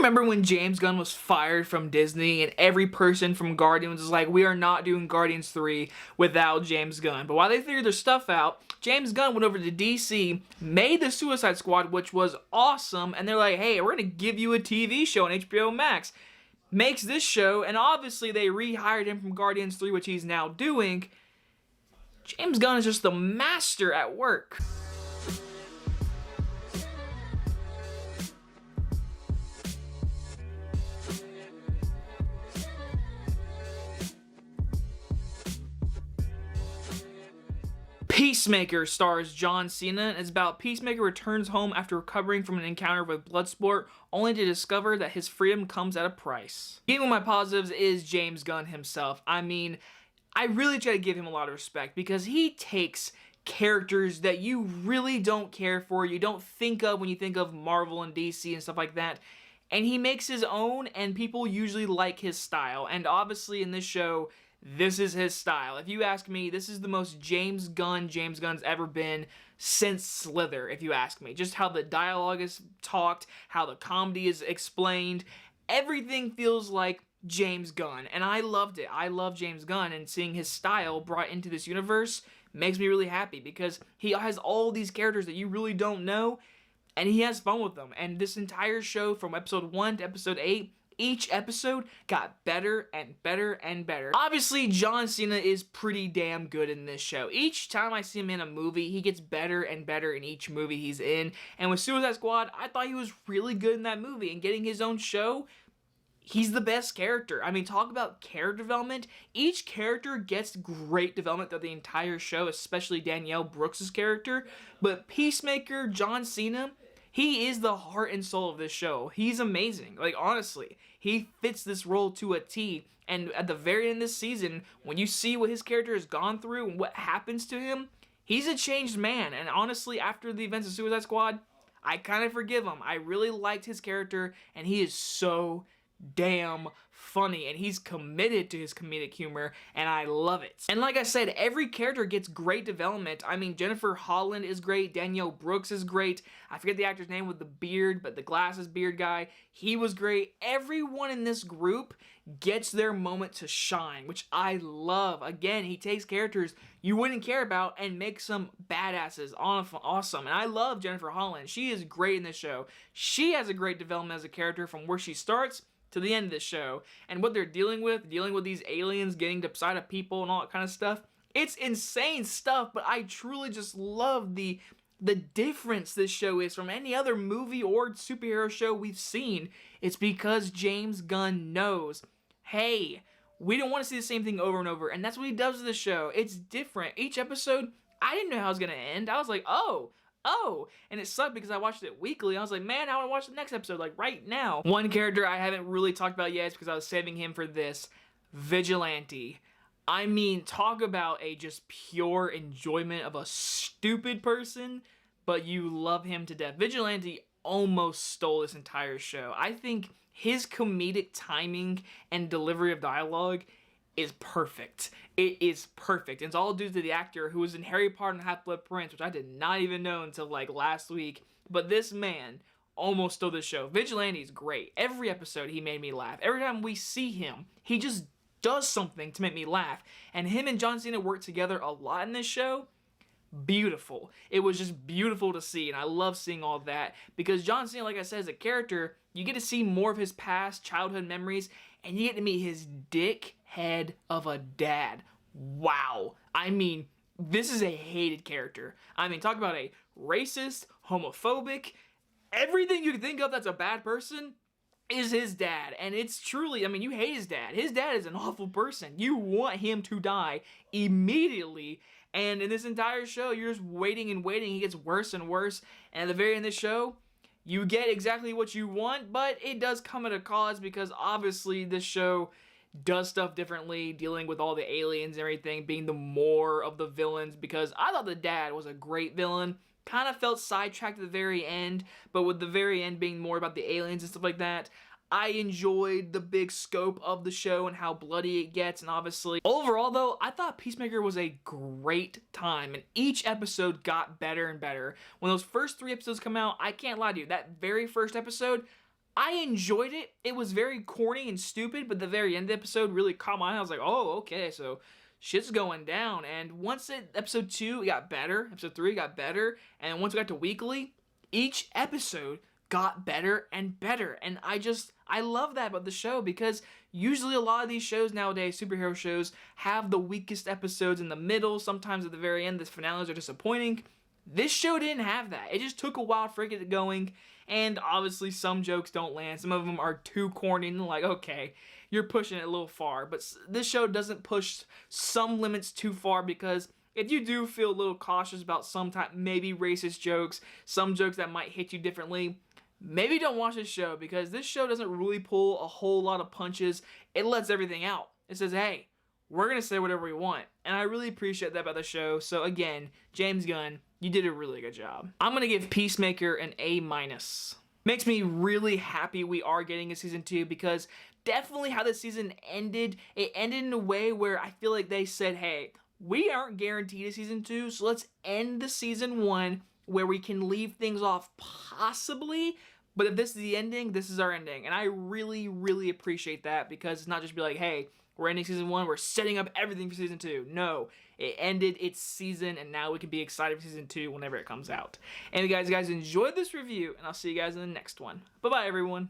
remember when James Gunn was fired from Disney and every person from Guardians was like, we are not doing Guardians 3 without James Gunn. But while they figured their stuff out, James Gunn went over to DC, made the Suicide Squad, which was awesome, and they're like, hey, we're going to give you a TV show on HBO Max. Makes this show, and obviously they rehired him from Guardians 3, which he's now doing. James Gunn is just the master at work. Peacemaker stars John Cena and is about Peacemaker returns home after recovering from an encounter with Bloodsport, only to discover that his freedom comes at a price. Beginning with my positives is James Gunn himself. I mean, I really try to give him a lot of respect because he takes characters that you really don't care for, you don't think of when you think of Marvel and DC and stuff like that, and he makes his own, and people usually like his style. And obviously in this show, this is his style. If you ask me, this is the most James Gunn's ever been since Slither, if you ask me. Just how the dialogue is talked, how the comedy is explained, everything feels like James Gunn, and I loved it. I love James Gunn, and seeing his style brought into this universe makes me really happy because he has all these characters that you really don't know, and he has fun with them. And this entire show, from episode 1 to episode 8, each episode got better and better and better. Obviously, John Cena is pretty damn good in this show. Each time I see him in a movie, he gets better and better in each movie he's in. And with Suicide Squad, I thought he was really good in that movie. And getting his own show, he's the best character. I mean, talk about character development. Each character gets great development throughout the entire show, especially Danielle Brooks' character. But Peacemaker, John Cena, he is the heart and soul of this show. He's amazing. Like, honestly, he fits this role to a T. And at the very end of this season, when you see what his character has gone through and what happens to him, he's a changed man. And honestly, after the events of Suicide Squad, I kind of forgive him. I really liked his character, and he is so damn funny, and he's committed to his comedic humor, and I love it. And like I said, every character gets great development. I mean, Jennifer Holland is great, Danielle Brooks is great, I forget the actor's name with the beard, but the glasses beard guy, he was great. Everyone in this group gets their moment to shine, which I love. Again, he takes characters you wouldn't care about and makes them badasses, awesome. And I love Jennifer Holland. She is great in this show. She has a great development as a character from where she starts to the end of this show, and what they're dealing with these aliens getting to side of people and all that kind of stuff. It's insane stuff, but I truly just love the difference this show is from any other movie or superhero show we've seen. It's because James Gunn knows, hey, we don't want to see the same thing over and over, and that's what he does with the show. It's different. Each episode, I didn't know how it was going to end. I was like, oh, and it sucked because I watched it weekly. I was like, man, I want to watch the next episode, like, right now. One character I haven't really talked about yet is because I was saving him for this, Vigilante. I mean, talk about a just pure enjoyment of a stupid person, but you love him to death. Vigilante almost stole this entire show. I think his comedic timing and delivery of dialogue is perfect. It is perfect. And it's all due to the actor who was in Harry Potter and the Half-Blood Prince, which I did not even know until like last week. But this man almost stole the show. Vigilante is great. Every episode he made me laugh. Every time we see him, he just does something to make me laugh. And him and John Cena work together a lot in this show. Beautiful. It was just beautiful to see, and I love seeing all that because John Cena, like I said, as a character, you get to see more of his past childhood memories, and you get to meet his dickhead of a dad. Wow. I mean, this is a hated character. I mean, talk about a racist, homophobic, everything you can think of that's a bad person is his dad. And it's truly, I mean, you hate his dad. His dad is an awful person. You want him to die immediately. And in this entire show, you're just waiting and waiting. He gets worse and worse. And at the very end of the show, you get exactly what you want, but it does come at a cost because obviously this show does stuff differently, dealing with all the aliens and everything, being the more of the villains, because I thought the dad was a great villain. Kind of felt sidetracked at the very end, but with the very end being more about the aliens and stuff like that, I enjoyed the big scope of the show and how bloody it gets, and obviously. Overall, though, I thought Peacemaker was a great time, and each episode got better and better. When those first 3 episodes come out, I can't lie to you, that very first episode, I enjoyed it. It was very corny and stupid, but the very end of the episode really caught my eye. I was like, oh, okay, so shit's going down. And once episode 2, it got better. Episode 3 got better. And once we got to weekly, each episode got better and better. And I love that about the show, because usually a lot of these shows nowadays, superhero shows, have the weakest episodes in the middle. Sometimes at the very end, the finales are disappointing. This show didn't have that. It just took a while for it to get going, and obviously some jokes don't land. Some of them are too corny and like, okay, you're pushing it a little far. But this show doesn't push some limits too far, because if you do feel a little cautious about some type, maybe racist jokes, some jokes that might hit you differently, maybe don't watch this show, because this show doesn't really pull a whole lot of punches. It lets everything out. It says, hey, we're going to say whatever we want. And I really appreciate that about the show. So again, James Gunn, you did a really good job. I'm going to give Peacemaker an A-. Makes me really happy we are getting a season 2, because definitely how the season ended, it ended in a way where I feel like they said, hey, we aren't guaranteed a season 2, so let's end the season 1 where we can leave things off possibly, but if this is the ending, this is our ending. And I really, really appreciate that, because it's not just be like, hey, we're ending season 1, we're setting up everything for season 2. No, it ended its season, and now we can be excited for season 2 whenever it comes out. And guys, enjoyed this review, and I'll see you guys in the next one. Bye-bye, everyone.